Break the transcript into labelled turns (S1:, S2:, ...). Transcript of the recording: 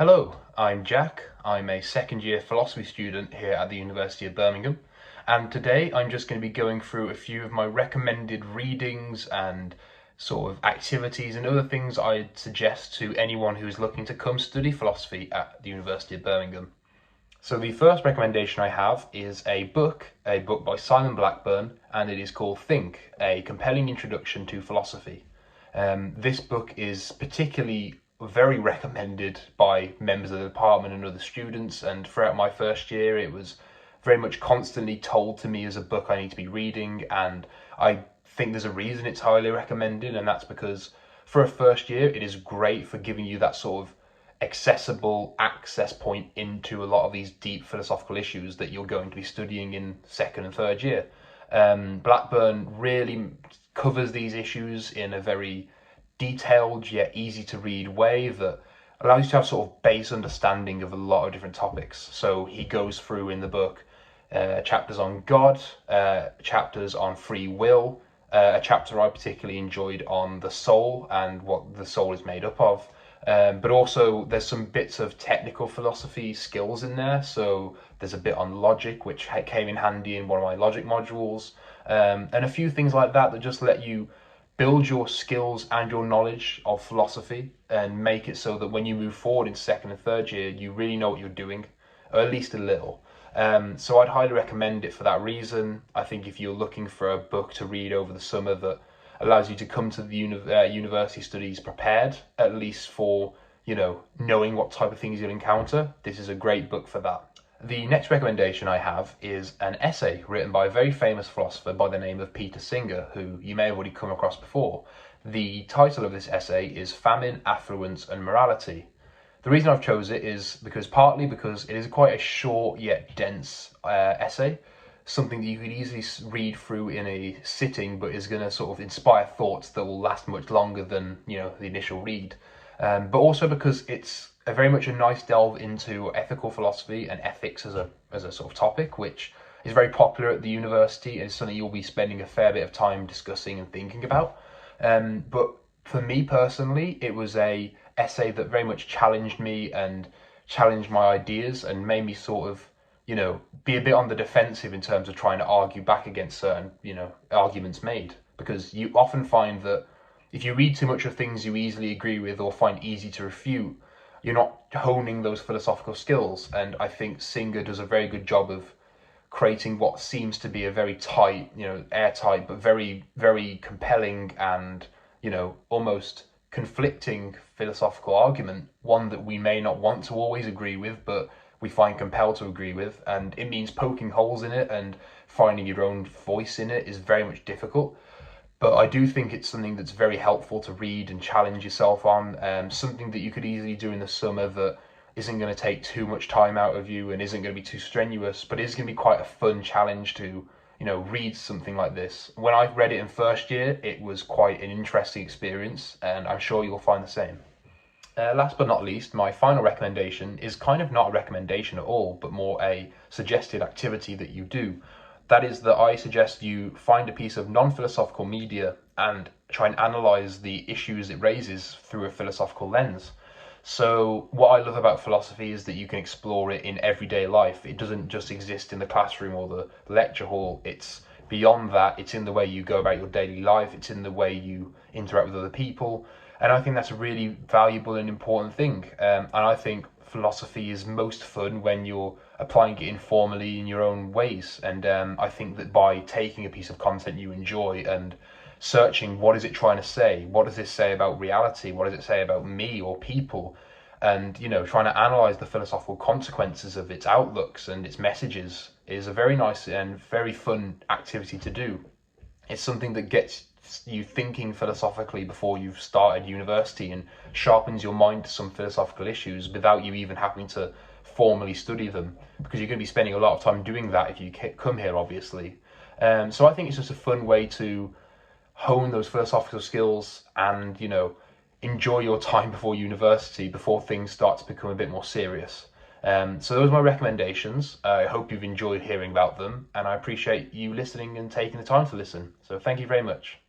S1: Hello, I'm Jack. I'm a second year philosophy student here at the University of Birmingham, and today I'm just going to be going through a few of my recommended readings and sort of activities and other things I'd suggest to anyone who's looking to come study philosophy at the University of Birmingham. So the first recommendation I have is a book by Simon Blackburn, and it is called Think, A Compelling Introduction to Philosophy. This book is particularly very recommended by members of the department and other students, and throughout my first year it was very much constantly told to me as a book I need to be reading, and I think there's a reason it's highly recommended, and that's because for a first year it is great for giving you that sort of accessible access point into a lot of these deep philosophical issues that you're going to be studying in second and third year. Blackburn really covers these issues in a very detailed yet easy to read way that allows you to have sort of base understanding of a lot of different topics. So he goes through in the book chapters on God, chapters on free will, a chapter I particularly enjoyed on the soul and what the soul is made up of. But also there's some bits of technical philosophy skills in there. So there's a bit on logic, which came in handy in one of my logic modules, and a few things like that that just let you build your skills and your knowledge of philosophy and make it so that when you move forward in second and third year, you really know what you're doing, or at least a little. So I'd highly recommend it for that reason. I think if you're looking for a book to read over the summer that allows you to come to the university studies prepared, at least for, knowing what type of things you'll encounter, this is a great book for that. The next recommendation I have is an essay written by a very famous philosopher by the name of Peter Singer, who you may have already come across before. The title of this essay is Famine, Affluence and Morality. The reason I've chosen it is partly because it is quite a short yet dense essay, something that you could easily read through in a sitting, but is going to sort of inspire thoughts that will last much longer than the initial read. But also because it's very much a nice delve into ethical philosophy and ethics as a sort of topic, which is very popular at the university and is something you'll be spending a fair bit of time discussing and thinking about. But for me personally, it was a essay that very much challenged me and challenged my ideas and made me sort of, be a bit on the defensive in terms of trying to argue back against certain, arguments made. Because you often find that if you read too much of things you easily agree with or find easy to refute, you're not honing those philosophical skills. And I think Singer does a very good job of creating what seems to be a very tight, airtight, but very, very compelling and, almost conflicting philosophical argument, one that we may not want to always agree with, but we find compelled to agree with. And it means poking holes in it and finding your own voice in it is very much difficult. But I do think it's something that's very helpful to read and challenge yourself on, something that you could easily do in the summer that isn't going to take too much time out of you and isn't going to be too strenuous, but is going to be quite a fun challenge to, read something like this. When I read it in first year, it was quite an interesting experience, and I'm sure you'll find the same. Last but not least, my final recommendation is kind of not a recommendation at all, but more a suggested activity that you do. That is that I suggest you find a piece of non-philosophical media and try and analyse the issues it raises through a philosophical lens. So what I love about philosophy is that you can explore it in everyday life. It doesn't just exist in the classroom or the lecture hall. It's beyond that. It's in the way you go about your daily life. It's in the way you interact with other people. And I think that's a really valuable and important thing. And I think philosophy is most fun when you're applying it informally in your own ways. And I think that by taking a piece of content you enjoy and searching what is it trying to say, what does this say about reality, what does it say about me or people, and trying to analyze the philosophical consequences of its outlooks and its messages is a very nice and very fun activity to do. It's something that gets you thinking philosophically before you've started university and sharpens your mind to some philosophical issues without you even having to formally study them, because you're going to be spending a lot of time doing that if you come here, obviously. So I think it's just a fun way to hone those philosophical skills and, enjoy your time before university, before things start to become a bit more serious. So those are my recommendations. I hope you've enjoyed hearing about them, and I appreciate you listening and taking the time to listen. So thank you very much.